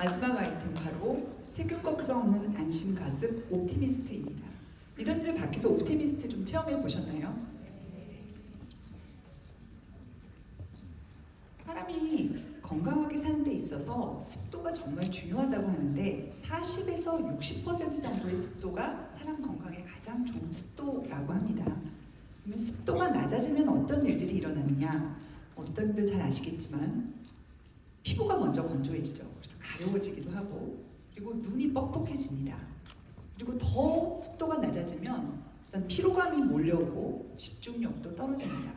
마지막 아이템 바로 세균 걱정 없는 안심 가습 옵티미스트입니다. 리더님들 밖에서 옵티미스트 좀 체험해 보셨나요? 사람이 건강하게 사는 데 있어서 습도가 정말 중요하다고 하는데 40에서 60% 정도의 습도가 사람 건강에 가장 좋은 습도라고 합니다. 그러면 습도가 낮아지면 어떤 일들이 일어나느냐? 어떤 분들 잘 아시겠지만 피부가 먼저 건조해지죠. 그래서 가려워지기도 하고, 그리고 눈이 뻑뻑해집니다. 그리고 더 습도가 낮아지면 일단 피로감이 몰려오고 집중력도 떨어집니다.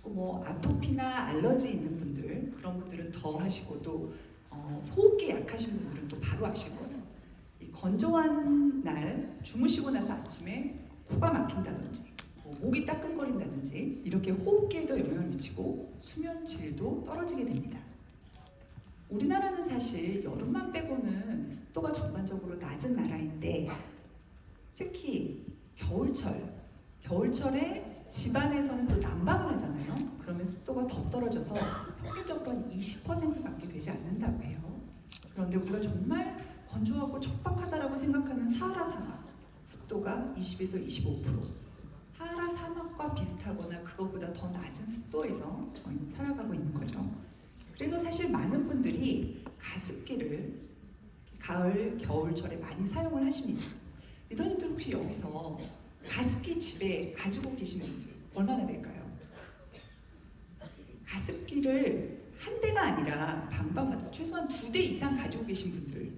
뭐 아토피나 알러지 있는 분들, 그런 분들은 더 하시고, 또 호흡기 약하신 분들은 또 바로 하시고, 이 건조한 날 주무시고 나서 아침에 코가 막힌다든지 목이 따끔거린다든지 이렇게 호흡기에도 영향을 미치고 수면 질도 떨어지게 됩니다. 우리나라는 사실 여름만 빼고는 습도가 전반적으로 낮은 나라인데, 특히 겨울철에 집안에서는 또 난방을 하잖아요. 그러면 습도가 더 떨어져서 평균적으로 한 20%밖에 되지 않는다고 해요. 그런데 우리가 정말 건조하고 척박하다라고 생각하는 사하라 사막, 습도가 20에서 25%. 사하라 사막과 비슷하거나 그것보다 더 낮은 습도에서 저희는 살아가고 있는 거죠. 그래서 사실 많은 분들이 가습기를 가을, 겨울철에 많이 사용을 하십니다. 리더님들 혹시 여기서 가습기 집에 가지고 계신 분들 얼마나 될까요? 가습기를 한 대가 아니라 방방마다 최소한 2대 이상 가지고 계신 분들,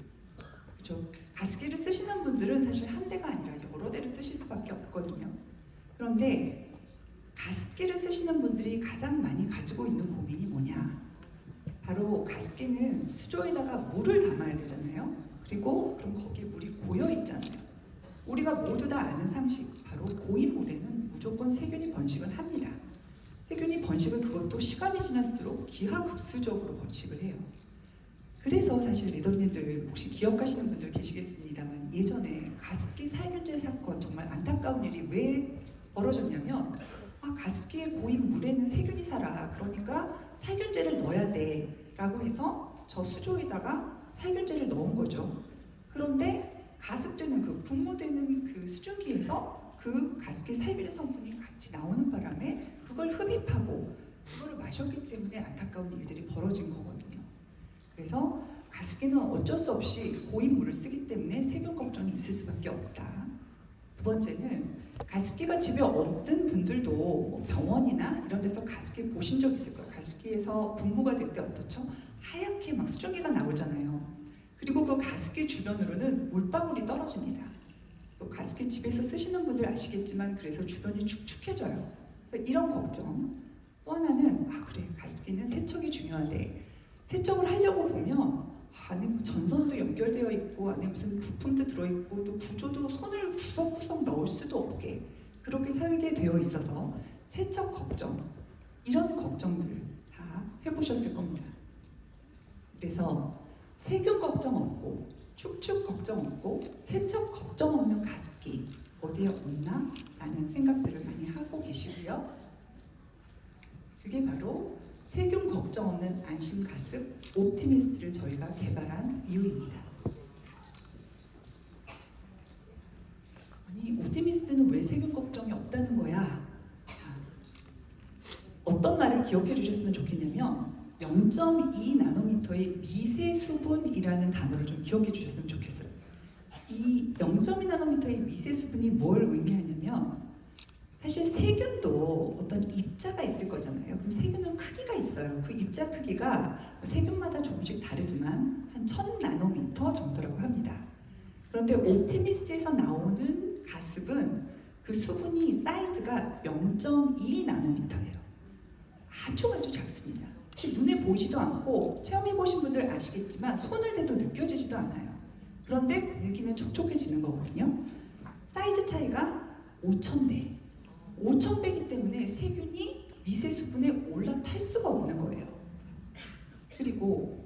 그렇죠? 가습기를 쓰시는 분들은 사실 한 대가 아니라 여러 대를 쓰실 수밖에 없거든요. 그런데 가습기를 쓰시는 분들이 가장 많이 가지고 있는 고민이 뭐냐? 바로 가습기는 수조에다가 물을 담아야 되잖아요. 그리고 그럼 거기에 물이 고여 있잖아요. 우리가 모두 다 아는 상식, 바로 고인 물에는 무조건 세균이 번식을 합니다. 세균이 번식은 그것도 시간이 지날수록 기하급수적으로 번식을 해요. 그래서 사실 리더님들 혹시 기억하시는 분들 계시겠습니다만, 예전에 가습기 살균제 사건, 정말 안타까운 일이 왜 벌어졌냐면, 가습기에 고인 물에는 세균이 살아, 그러니까 살균제를 넣어야 돼 라고 해서 저 수조에다가 살균제를 넣은 거죠. 그런데 가습되는 그 분무되는 그 수증기에서 그 가습기 살균의 성분이 같이 나오는 바람에 그걸 흡입하고 그거를 마셨기 때문에 안타까운 일들이 벌어진 거거든요. 그래서 가습기는 어쩔 수 없이 고인 물을 쓰기 때문에 세균 걱정이 있을 수밖에 없다. 두 번째는 가습기가 집에 없는 분들도 뭐 병원이나 이런 데서 가습기 보신 적 있을 거예요. 가습기에서 분무가 될 때 어떻죠? 하얗게 막 수증기가 나오잖아요. 그리고 그 가습기 주변으로는 물방울이 떨어집니다. 또 가습기 집에서 쓰시는 분들 아시겠지만, 그래서 주변이 축축해져요. 이런 걱정. 또 하나는 그래, 가습기는 세척이 중요한데 세척을 하려고 보면 안에 뭐 전선도 연결되어 있고 안에 무슨 부품도 들어있고 또 구조도 손을 구석구석 넣을 수도 없게 그렇게 살게 되어 있어서 세척 걱정, 이런 걱정들 다 해보셨을 겁니다. 그래서 세균 걱정 없고 축축 걱정 없고 세척 걱정 없는 가습기 어디에 없나? 라는 생각들을 많이 하고 계시고요. 그게 바로 세균 걱정 없는 안심 가습 옵티미스트를 저희가 개발한 이유입니다. 아니, 옵티미스트는 왜 세균 걱정이 없다는 거야? 어떤 말을 기억해 주셨으면 좋겠냐면 0.2 나노미터의 미세 수분이라는 단어를 좀 기억해 주셨으면 좋겠어요. 이 0.2 나노미터의 미세 수분이 뭘 의미하냐면, 사실 세균도 어떤 입자가 있을 거잖아요. 그럼 세균은 크기가 있어요. 그 입자 크기가 세균마다 조금씩 다르지만 한 1000 나노미터 정도라고 합니다. 그런데 옵티미스트에서 나오는 가습은 그 수분이 사이즈가 0.2 나노미터예요. 아주 작습니다. 사실 눈에 보이지도 않고 체험해 보신 분들 아시겠지만 손을 대도 느껴지지도 않아요. 그런데 공기는 촉촉해지는 거거든요. 사이즈 차이가 5000배. 5000배이기 때문에 세균이 미세 수분에 올라탈 수가 없는 거예요. 그리고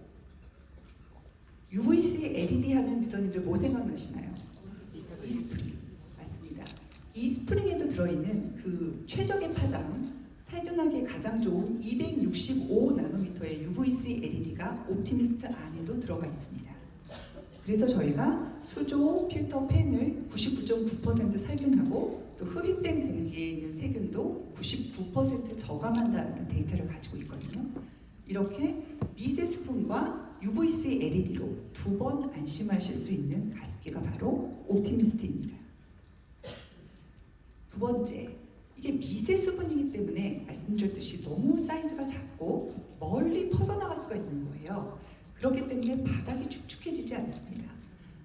UVC LED 하면 리더님들 뭐 생각나시나요? 이스프링. 맞습니다. 이스프링에도 들어있는 그 최적의 파장, 살균하기에 가장 좋은 265 나노미터의 UVC LED가 옵티미스트 안에도 들어가 있습니다. 그래서 저희가 수조 필터 펜을 99.9% 살균하고 또 흡입된 공기에 있는 세균도 99% 저감한다는 데이터를 가지고 있거든요. 이렇게 미세 수분과 UVC LED로 2번 안심하실 수 있는 가습기가 바로 옵티미스트입니다. 두 번째, 이게 미세 수분이기 때문에 말씀드렸듯이 너무 사이즈가 작고 멀리 퍼져나갈 수가 있는 거예요. 그렇기 때문에 바닥이 축축해지지 않습니다.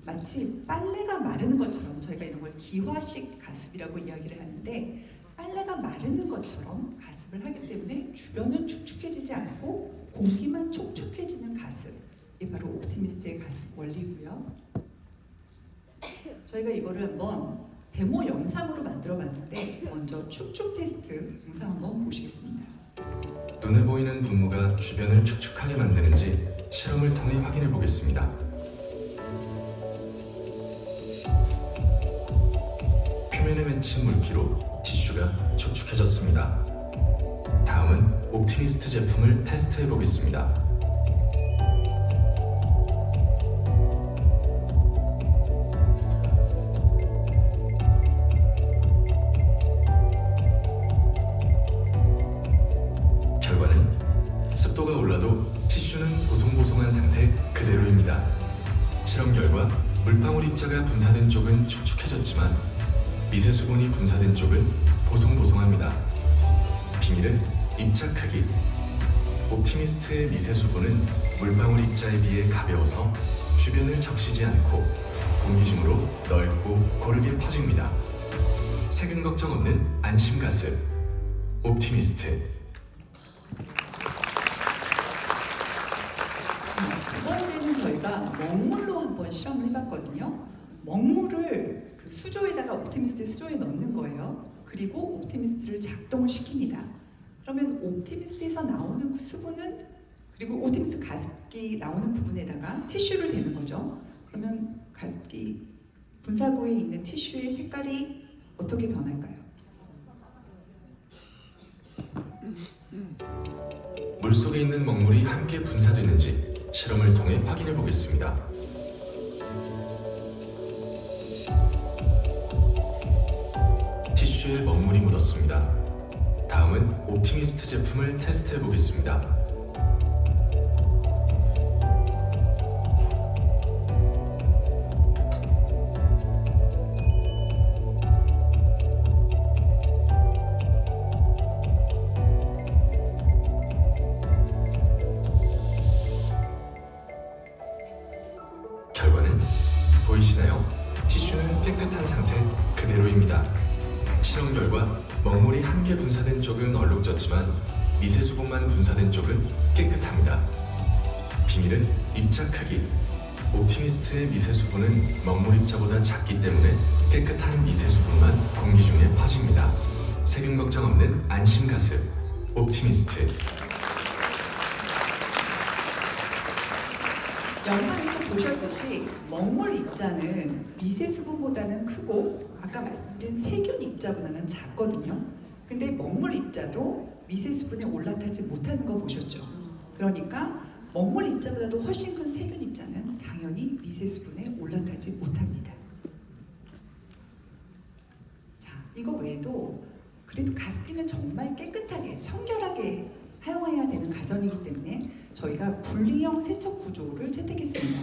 마치 빨래가 마르는 것처럼, 저희가 이런 걸 기화식 가습이라고 이야기를 하는데, 빨래가 마르는 것처럼 가습을 하기 때문에 주변은 축축해지지 않고 공기만 촉촉해지는 가습. 이게 바로 옵티미스트의 가습 원리고요. 저희가 이거를 한번 데모 영상으로 만들어 봤는데, 먼저 축축 테스트 영상 한번 보시겠습니다. 눈에 보이는 분무가 주변을 축축하게 만드는지 실험을 통해 확인해 보겠습니다. 표면에 맺힌 물기로 티슈가 축축해졌습니다. 다음은 옵티미스트 제품을 테스트해 보겠습니다. 결과는 습도가 올라도 티슈는 보송보송한 상태 그대로입니다. 실험 결과 물방울 입자가 분사된 쪽은 축축해졌지만 미세 수분이 분사된 쪽은 보송보송합니다. 비밀은 입자 크기. 옵티미스트의 미세 수분은 물방울 입자에 비해 가벼워서 주변을 적시지 않고 공기 중으로 넓고 고르게 퍼집니다. 세균 걱정 없는 안심 가습 옵티미스트. 두 번째는 저희가 먹물로 한번 실험을 해봤거든요. 먹물을 그 수조에다가 옵티미스트 수조에 넣는 거예요. 그리고 옵티미스트를 작동을 시킵니다. 그러면 옵티미스트에서 나오는 그 수분은, 그리고 옵티미스트 가습기 나오는 부분에다가 티슈를 대는 거죠. 그러면 가습기 분사구에 있는 티슈의 색깔이 어떻게 변할까요? 물속에 있는 먹물이 함께 분사되는지 실험을 통해 확인해 보겠습니다. 티슈에 먹물이 묻었습니다. 다음은 옵티미스트 제품을 테스트해 보겠습니다. 결과는 보이시나요? 티슈는 깨끗한 상태 그대로입니다. 실험 결과 먹물이 함께 분사된 쪽은 얼룩졌지만 미세 수분만 분사된 쪽은 깨끗합니다. 비밀은 입자 크기. 옵티미스트의 미세 수분은 먹물 입자보다 작기 때문에 깨끗한 미세 수분만 공기 중에 퍼집니다. 세균 걱정 없는 안심 가습 옵티미스트. 영상에서 보셨듯이 먹물 입자는 미세 수분보다는 크고 아까 말씀드린 세균 입자보다는 작거든요. 근데 먹물 입자도 미세 수분에 올라타지 못하는 거 보셨죠? 그러니까 먹물 입자보다도 훨씬 큰 세균 입자는 당연히 미세 수분에 올라타지 못합니다. 자, 이거 외에도 그래도 가습기는 정말 깨끗하게 청결하게 사용해야 되는 가전이기 때문에 저희가 분리형 세척 구조를 채택했습니다.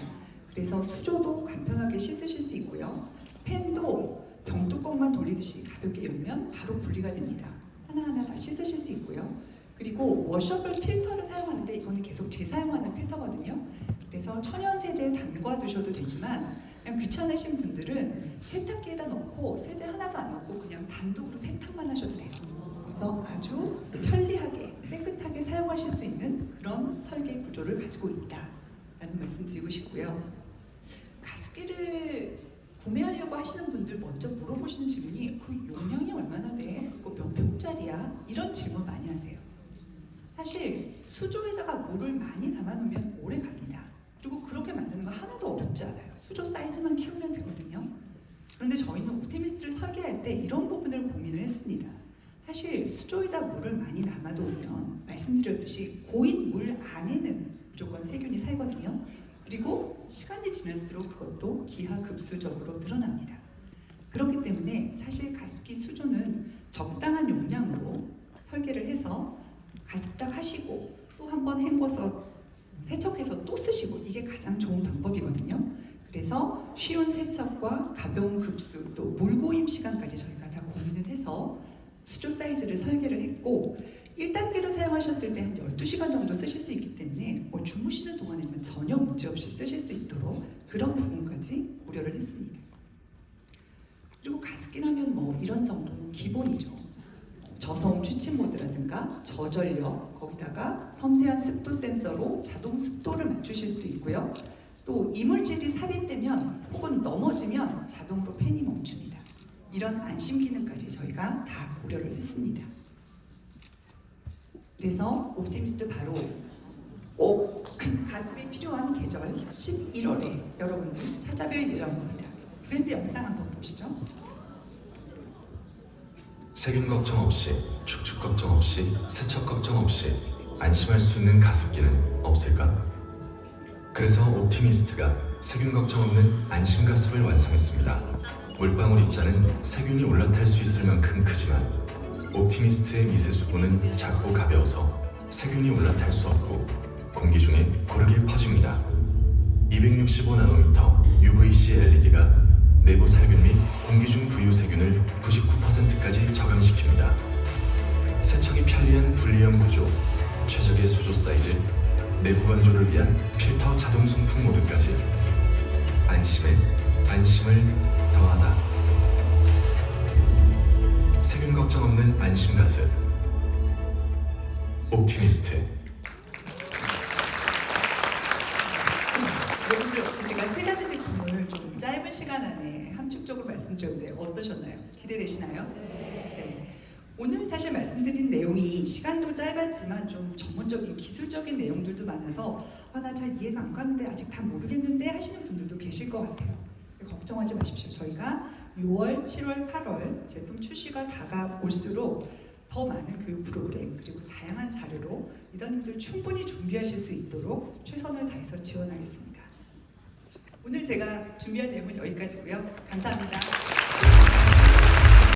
그래서 수조도 간편하게 씻으실 수 있고요. 팬도 병뚜껑만 돌리듯이 가볍게 열면 바로 분리가 됩니다. 하나하나 다 씻으실 수 있고요. 그리고 워셔블 필터를 사용하는데 이거는 계속 재사용하는 필터거든요. 그래서 천연 세제에 담가 두셔도 되지만 그냥 귀찮으신 분들은 세탁기에다 넣고 세제 하나도 안 넣고 그냥 단독으로 세탁만 하셔도 돼요. 그래서 아주 편리하게 깨끗하게 사용하실 수 있는 그런 설계 구조를 가지고 있다라는 말씀 드리고 싶고요. 가습기를 구매하려고 하시는 분들 먼저 물어보시는 질문이 그 용량이 얼마나 돼? 그거 몇 평짜리야? 이런 질문 많이 하세요. 사실 수조에다가 물을 많이 담아놓으면 오래 갑니다. 그리고 그렇게 만드는 거 하나도 어렵지 않아요. 수조 사이즈만 키우면 되거든요. 그런데 저희는 옵티미스트를 설계할 때 이런 부분을 고민을 했습니다. 사실 수조에다 물을 많이 담아두면 말씀드렸듯이 고인 물 안에는 무조건 세균이 살거든요. 그리고 시간이 지날수록 그것도 기하급수적으로 늘어납니다. 그렇기 때문에 사실 가습기 수조는 적당한 용량으로 설계를 해서 가습작 하시고 또 한번 헹궈서 세척해서 또 쓰시고 이게 가장 좋은 방법이거든요. 그래서 쉬운 세척과 가벼운 급수 또 물고임 시간까지 저희가 다 고민을 해서 수조 사이즈를 설계를 했고 1단계로 사용하셨을 때 한 12시간 정도 쓰실 수 있기 때문에 뭐 주무시는 동안에는 전혀 문제없이 쓰실 수 있도록 그런 부분까지 고려를 했습니다. 그리고 가습기라면 뭐 이런 정도는 기본이죠. 저소음 추침 모드라든가 저전력, 거기다가 섬세한 습도 센서로 자동 습도를 맞추실 수도 있고요. 또 이물질이 삽입되면 혹은 넘어지면 자동으로 팬이 멈춥니다. 이런 안심 기능까지 저희가 다 고려를 했습니다. 그래서 옵티미스트 바로 꼭 가습이 필요한 계절 11월에 여러분들 찾아뵐 예정입니다. 브랜드 영상 한번 보시죠. 세균 걱정 없이, 축축 걱정 없이, 세척 걱정 없이 안심할 수 있는 가습기는 없을까? 그래서 옵티미스트가 세균 걱정 없는 안심 가습을 완성했습니다. 물방울 입자는 세균이 올라탈 수 있을 만큼 크지만 옵티미스트의 미세 수분은 작고 가벼워서 세균이 올라탈 수 없고 공기 중에 고르게 퍼집니다. 265나노미터 UVC LED가 내부 살균 및 공기 중 부유 세균을 99%까지 저감시킵니다. 세척이 편리한 분리형 구조, 최적의 수조 사이즈, 내부 건조를 위한 필터 자동 송풍 모드까지 안심에 안심을 더하다. 세균 걱정 없는 안심 가습 옵티미스트. 여러분들 제가 세 가지 제품을 좀 짧은 시간 안에 함축적으로 말씀드렸는데 어떠셨나요? 기대되시나요? 네. 오늘 사실 말씀드린 내용이 시간도 짧았지만 좀 전문적인 기술적인 내용들도 많아서 나 잘 이해가 안 가는데 아직 다 모르겠는데 하시는 분들도 계실 것 같아요. 걱정하지 마십시오. 저희가 6월, 7월, 8월 제품 출시가 다가올수록 더 많은 교육 프로그램 그리고 다양한 자료로 리더님들 충분히 준비하실 수 있도록 최선을 다해서 지원하겠습니다. 오늘 제가 준비한 내용은 여기까지고요. 감사합니다.